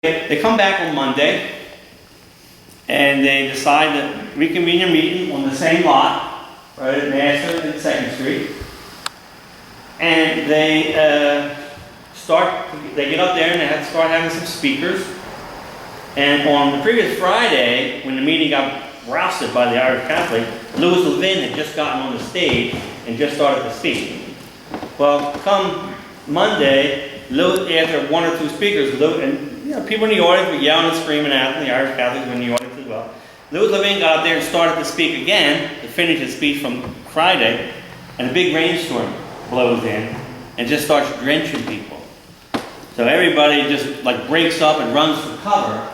They come back on Monday, and they decide to reconvene a meeting on the same lot, right at Master and 2nd Street. And they get up there and they have to start having some speakers. And on the previous Friday, when the meeting got rousted by the Irish Catholic, Louis Levin had just gotten on the stage and just started to speak. Well, come Monday, after one or two speakers, people in the audience were yelling and screaming at them. The Irish Catholics were in the audience as well. Louis Levin got up there and started to speak again to finish his speech from Friday, and a big rainstorm blows in and just starts drenching people. So everybody just breaks up and runs for cover,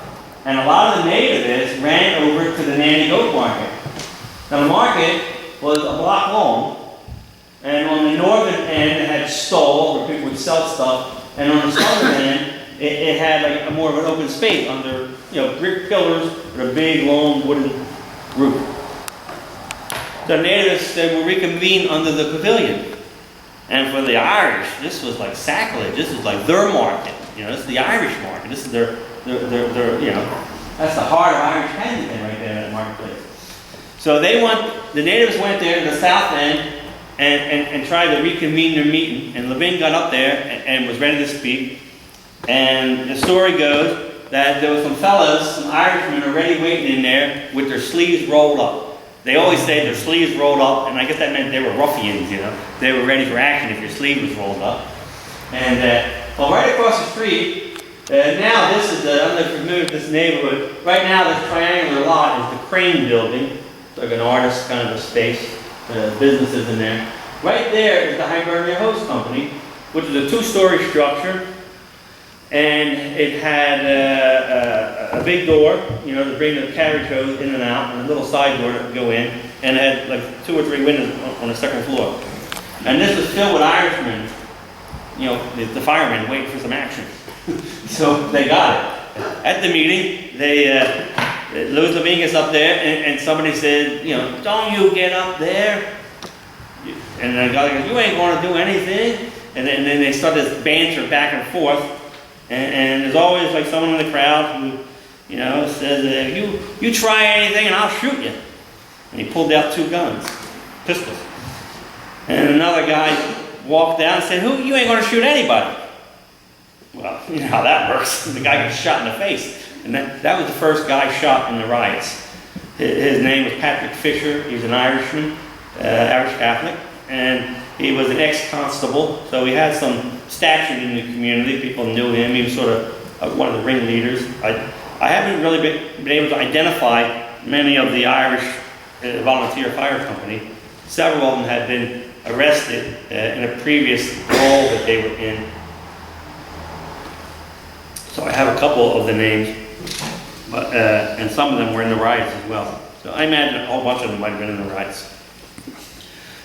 and a lot of the nativists ran over to the Nanny Goat Market. Now the market was a block long, and on the northern end it had stalls where people would sell stuff, and on the southern end it had more of an open space under brick pillars with a big long wooden roof. The nativists will reconvene under the pavilion. And for the Irish, this was like sacrilege. This is like their market. This is the Irish market. This is their that's the heart of Irish Kensington right there in that marketplace. So the natives went there to the south end and tried to reconvene their meeting. And Levin got up there and was ready to speak. And the story goes that there were some fellas, some Irishmen already waiting in there with their sleeves rolled up. They always say their sleeves rolled up, and I guess that meant they were ruffians, They were ready for action if your sleeve was rolled up. And right across the street, now this is I don't know if you're familiar with this neighborhood. Right now, this triangular lot is the Crane Building. It's like an artist kind of a space, businesses in there. Right there is the Hibernia Hose Company, which is a two-story structure. And it had a big door, to bring the carriage hose in and out, and a little side door to go in, and it had 2 or 3 windows on the 2nd floor. And this was filled with Irishmen, the firemen waiting for some action. So they got it. At the meeting, Louis Levin gets up there, and somebody said, don't you get up there. And the guy goes, you ain't going to do anything. And then they start this banter back and forth. And there's always someone in the crowd who, says, you try anything and I'll shoot you. And he pulled out 2 guns, pistols. And another guy walked down and said, you ain't going to shoot anybody. Well, you know how that works. The guy gets shot in the face. And that was the first guy shot in the riots. His name was Patrick Fisher. He was an Irishman, Irish Catholic. And he was an ex-constable, so he had some stature in the community. People knew him. He was sort of one of the ringleaders. I haven't really been able to identify many of the Irish volunteer fire company. Several of them had been arrested in a previous role that they were in. So I have a couple of the names, but and some of them were in the riots as well. So I imagine a whole bunch of them might have been in the riots.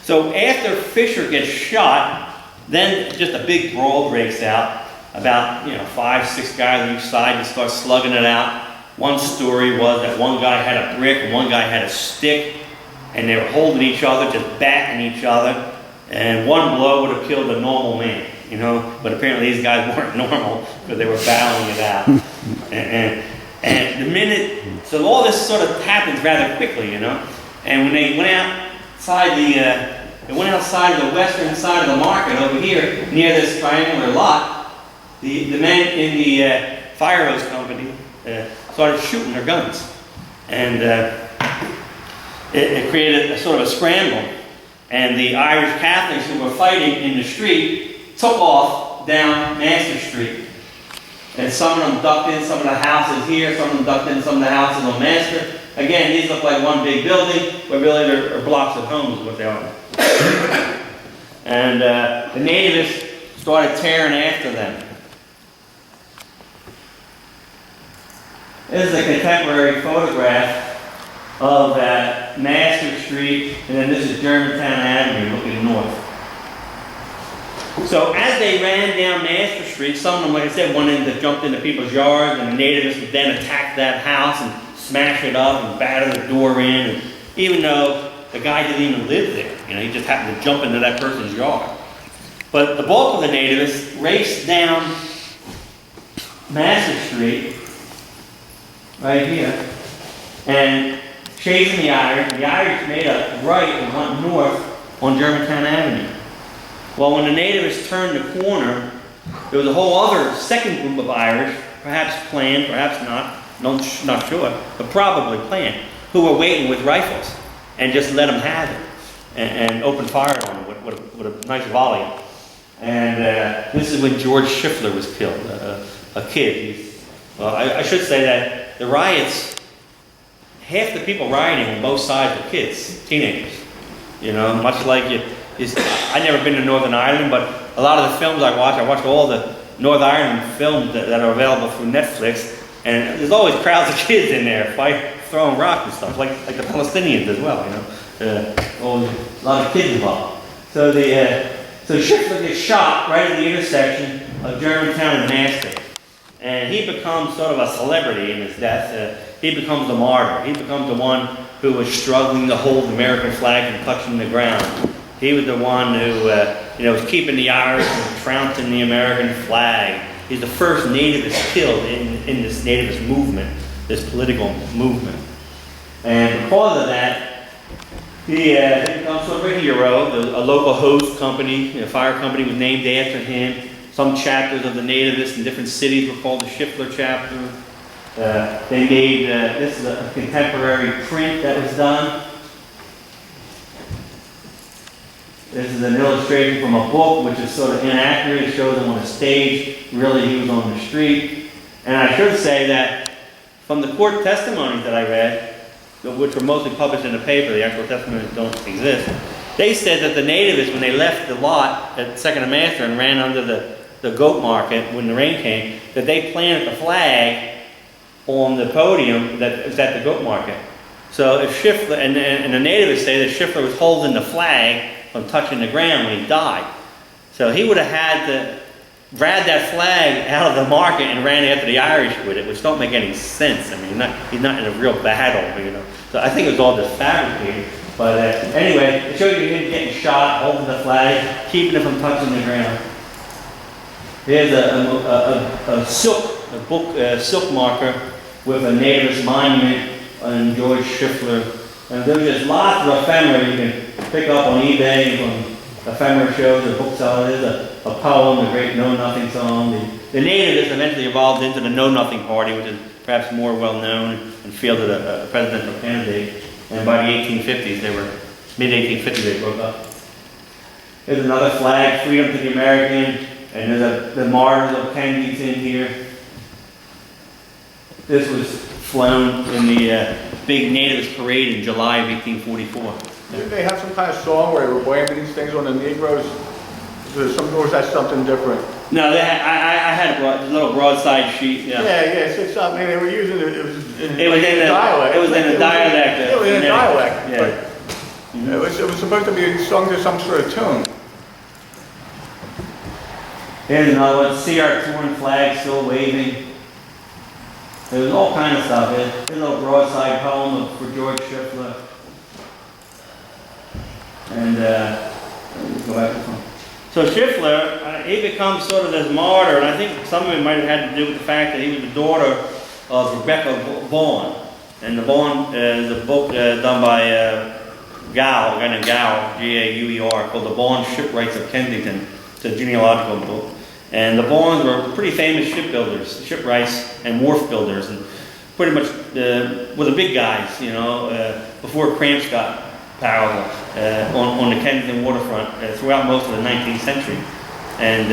So after Fisher gets shot, then just a big brawl breaks out. About 5, 6 guys on each side and start slugging it out. One story was that one guy had a brick and one guy had a stick, and they were holding each other, just batting each other. And one blow would have killed a normal man, But apparently these guys weren't normal because they were battling it out. and the minute, so all this sort of happens rather quickly, And when they went outside they went outside of the western side of the market over here near this triangular lot. The men in the fire hose company started shooting their guns, and it created a sort of a scramble. And the Irish Catholics who were fighting in the street took off down Master Street, and some of them ducked in some of the houses here, some of them ducked in some of the houses on Master. Again, these look like one big building, but really they're blocks of homes is what they are. And the nativists started tearing after them. This is a contemporary photograph of Master Street, and then this is Germantown Avenue looking north. So as they ran down Master Street, some of them, like I said, went in that jumped into people's yards, and the nativists would then attack that house and smash it up and batter the door in, and even though the guy didn't even live there, he just happened to jump into that person's yard. But the bulk of the nativists raced down Master Street, right here, and chasing the Irish. The Irish made a right and went north on Germantown Avenue. Well, when the nativists turned the corner, there was a whole other second group of Irish, perhaps planned, perhaps not sure, but probably planned, who were waiting with rifles and just let them have it and opened fire on them with a nice volley. And this is when George Schiffler was killed, a kid. Well, I should say that the riots, half the people rioting on both sides were kids, teenagers. You know, much like I've never been to Northern Ireland, but a lot of the films I watch all the Northern Ireland films that are available through Netflix, and there's always crowds of kids in there throwing rocks and stuff, like the Palestinians as well, you know. A lot of kids involved. So Schiffler gets shot right at the intersection of Germantown and Master. And he becomes sort of a celebrity in his death. He becomes the martyr. He becomes the one who was struggling to hold the American flag and touching the ground. He was the one who was keeping the Irish from trouncing the American flag. He's the first nativist killed in this nativist movement, this political movement. And because of that, he becomes sort of a hero. A local hose company, a fire company, was named after him. Some chapters of the nativists in different cities were called the Schiffler chapter. They made, this is a contemporary print that was done. This is an illustration from a book, which is sort of inaccurate. It shows him on a stage. Really, he was on the street. And I should say that from the court testimonies that I read, which were mostly published in the paper, the actual testimonies don't exist, they said that the nativists, when they left the lot at 2nd and Master and ran under the goat market when the rain came, that they planted the flag on the podium that was at the goat market. So if Schiffler, and the nativists say that Schiffler was holding the flag from touching the ground when he died. So he would have had to grab that flag out of the market and ran after the Irish with it, which don't make any sense. I mean, he's not in a real battle, you know. So I think it was all just fabricated. But anyway, it shows you him getting shot, holding the flag, keeping it from touching the ground. Here's a silk marker with a nativist monument on George Schiffler. And there's just lots of ephemera you can pick up on eBay from ephemera shows or booksellers. There's a poem, the great Know Nothing song. The nativists eventually evolved into the Know Nothing Party, which is perhaps more well known and fielded a presidential candidate. And by the 1850s, mid-1850s, they broke up. There's another flag, freedom to the American, and there's the martyrs of Kensington here. This was flown in the big nativist parade in July of 1844. Didn't they have some kind of song where they were waving these things on the Negroes? Or was that something different? No, I had a little broadside sheet. Yeah, it's something they were using. It was in dialect. It was in a dialect. It was in a dialect. Yeah. It was supposed to be sung to some sort of tune. Here's another one. See our torn flag still waving. There was all kind of stuff. Here's a little broadside poem for George Schiffler. And let me go back to the phone. So Schiffler, he becomes sort of this martyr, and I think some of it might have had to do with the fact that he was the daughter of Rebecca Vaughan. And the Vaughan is a book done by a guy named Gower, G-A-U-E-R, called The Vaughan Shipwrights of Kensington. It's a genealogical book. And the Vaughans were pretty famous shipbuilders, shipwrights and wharf builders, and pretty much were the big guys, you know, before cramps got powerful on the Kensington waterfront throughout most of the 19th century. And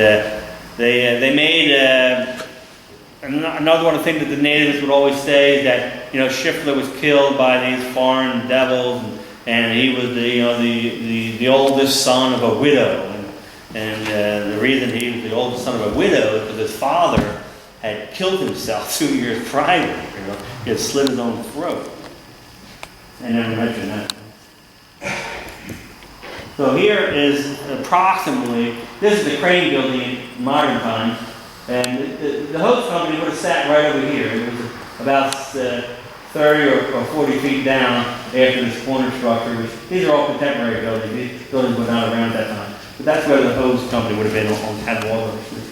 they made another one of the things that the natives would always say is that, you know, Schiffler was killed by these foreign devils, and he was the oldest son of a widow. And the reason he was the oldest son of a widow is because his father had killed himself 2 years prior. You know, he had slit his own throat. I never mentioned that. So here is approximately, this is the crane building in modern times, and the host company would have sat right over here. It was about 30 or 40 feet down after this corner structure. These are all contemporary buildings. These buildings were not around at that time. But that's where the hose company would have been on Water Street.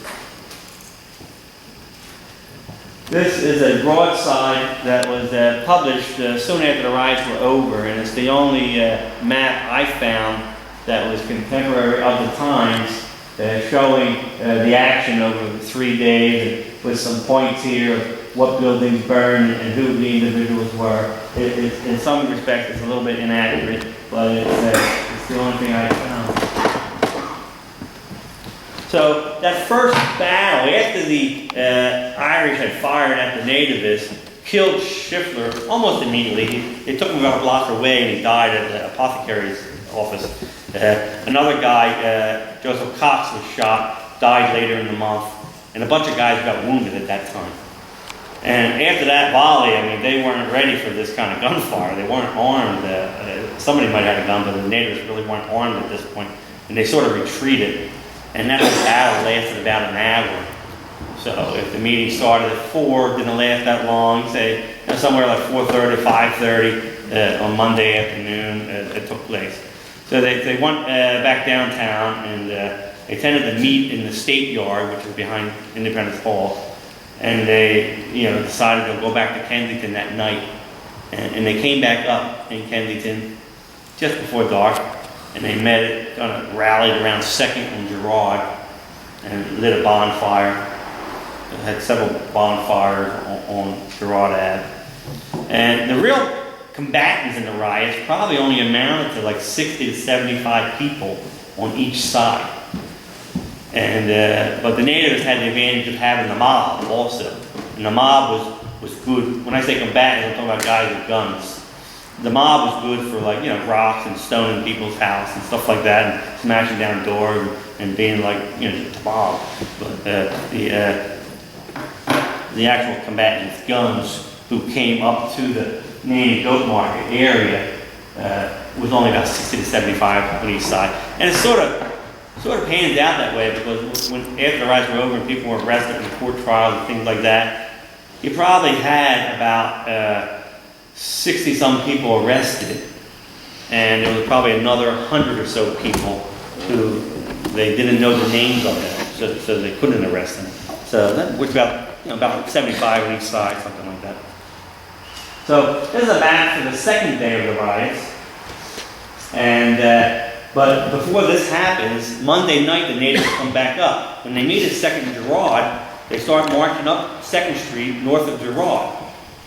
This is a broadside that was published soon after the riots were over, and it's the only map I found that was contemporary of the times, showing the action over 3 days, and with some points here of what buildings burned and who the individuals were. In some respects, it's a little bit inaccurate, but it's the only thing I found. So that first battle, after the Irish had fired at the Nativists, killed Schiffler almost immediately. It took him about a block away, and he died at the apothecary's office. Another guy, Joseph Cox, was shot, died later in the month, and a bunch of guys got wounded at that time. And after that volley, I mean, they weren't ready for this kind of gunfire. They weren't armed. Somebody might have had a gun, but the natives really weren't armed at this point, and they sort of retreated. And that battle lasted about an hour. So if the meeting started at 4, didn't last that long, say somewhere like 4:30, 5:30 on Monday afternoon, it took place. So they went back downtown, and they tended to meet in the State Yard, which was behind Independence Hall. And they, decided to go back to Kensington that night. And they came back up in Kensington just before dark. And they kind of rallied around 2nd and Girard and lit a bonfire. They had several bonfires on Girard Ave. And the real combatants in the riots probably only amounted to like 60 to 75 people on each side. And but the natives had the advantage of having the mob also. And the mob was good. When I say combatants, I'm talking about guys with guns. The mob was good for rocks and stoning people's house and stuff like that, and smashing down doors and being like, the mob. But the actual combatants, guns, who came up to the Name Goat Market area, was only about 60 to 75 on each side. And it's sort of pans out that way, because after the riots were over and people were arrested in court trials and things like that, you probably had about 60-some people arrested, and there was probably another 100 or so people who they didn't know the names of them, so they couldn't arrest them. So that was about 75 on each side, something like that. So this is a map for the second day of the riots, and but before this happens, Monday night the natives come back up. When they meet at 2nd and Girard, they start marching up 2nd Street north of Girard.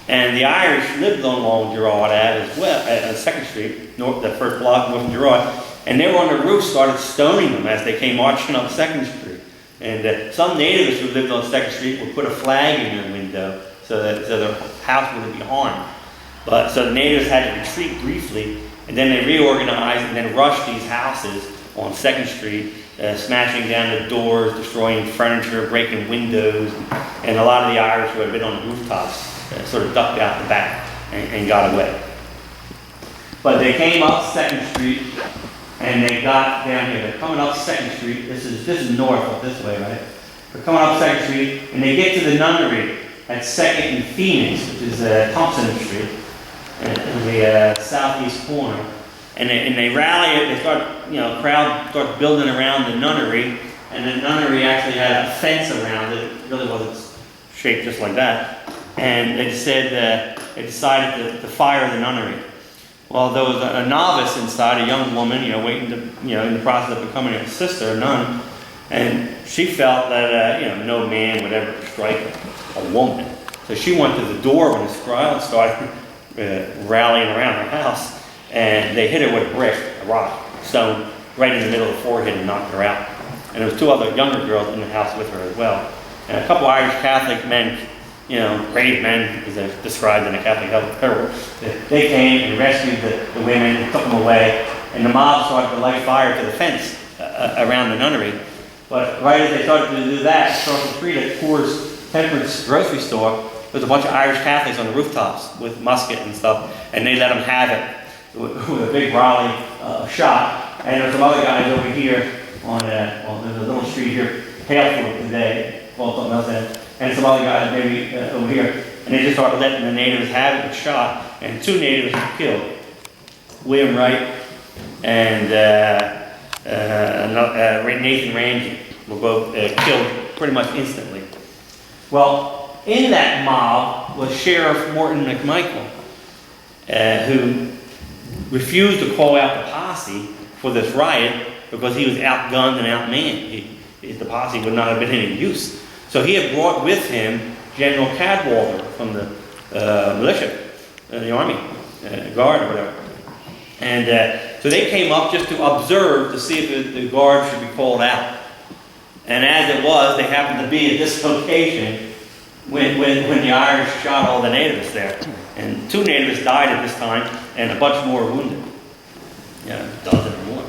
And the Irish lived along Girard Ave as well, at 2nd Street, the first block north of Girard. And they were on the roof, started stoning them as they came marching up 2nd Street. And some natives who lived on 2nd Street would put a flag in their window so their house wouldn't be harmed. But so the natives had to retreat briefly, and then they reorganized and then rushed these houses on 2nd Street, smashing down the doors, destroying furniture, breaking windows. And a lot of the Irish who had been on the rooftops sort of ducked out the back and got away. But they came up 2nd Street, and they got down here. They're coming up 2nd Street. This is north up this way, right? They're coming up 2nd Street, and they get to the nunnery at 2nd and Phoenix, which is Thompson Street, in the southeast corner. And they rally it. They start, crowd starts building around the nunnery, and the nunnery actually had a fence around it. It really wasn't shaped just like that. And they said they decided to fire the nunnery. Well, there was a novice inside, a young woman, waiting to, in the process of becoming a sister, a nun, and she felt that, no man would ever strike a woman. So she went to the door when the crowd started rallying around her house, and they hit her with a brick, a rock, stone, right in the middle of the forehead and knocked her out. And there was 2 other younger girls in the house with her as well. And a couple Irish Catholic men, brave men, as they're described in the Catholic Herald, they came and rescued the women and took them away, and the mob started to light fire to the fence around the nunnery. But right as they started to do that, across the street at Coors Temperance grocery store, there's a bunch of Irish Catholics on the rooftops with musket and stuff, and they let them have it with a big volley shot. And there's some other guys over here there's a little street here, Haleford today, called something else, and some other guys maybe over here, and they just started letting the natives have it with shot, and 2 natives were killed. William Wright and Nathan Ramsey were both killed pretty much instantly. Well, in that mob was Sheriff Morton McMichael, who refused to call out the posse for this riot because he was outgunned and outmanned. The posse would not have been any use. So he had brought with him General Cadwalder from the militia, the army, guard or whatever. And so they came up just to observe to see if the guard should be called out. And as it was, they happened to be at this location when the Irish shot all the nativists there. And 2 nativists died at this time, and a bunch more were wounded. Yeah, a dozen or more.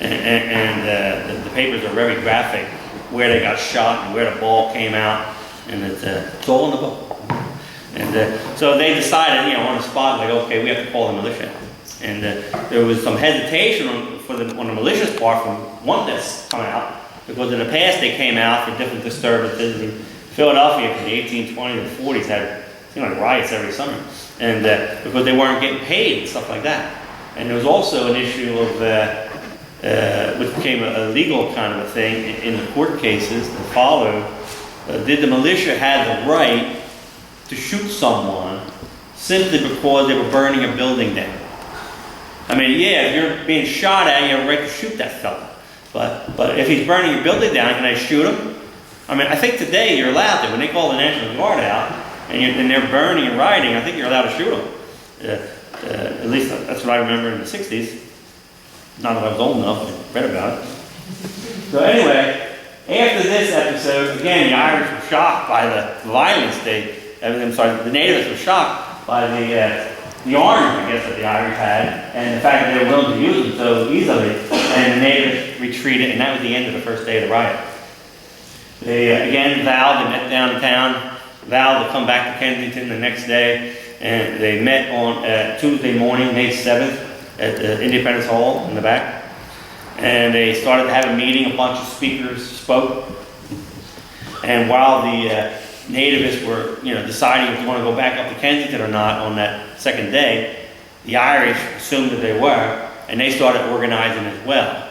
And the papers are very graphic, where they got shot and where the ball came out, and it's all in the book. And so they decided, on the spot, like, okay, we have to call the militia. And there was some hesitation on the militia's part from wanting this come out, because in the past they came out for different disturbances. In Philadelphia from the 1820s and 40s had riots every summer, and because they weren't getting paid and stuff like that. And there was also an issue of which became a legal kind of a thing in the court cases that followed. Did the militia have the right to shoot someone simply because they were burning a building down? I mean, yeah, if you're being shot at, you have a right to shoot that fella. But if he's burning a building down, can I shoot him? I mean, I think today you're allowed to. When they call the National Guard out and they're burning and rioting, I think you're allowed to shoot them. At least that's what I remember in the 60s. Not that I was old enough, I read about it. So anyway, after this episode, again, the Irish were shocked by the violence the natives were shocked by the arms, I guess, that the Irish had, and the fact that they were willing to use them so easily, and the natives retreated, and that was the end of the first day of the riot. They again vowed, they met downtown, vowed to come back to Kensington the next day, and they met on Tuesday morning, May 7th, at the Independence Hall in the back, and they started to have a meeting. A bunch of speakers spoke, and while the nativists were, deciding if they want to go back up to Kensington or not on that second day, the Irish assumed that they were, and they started organizing as well.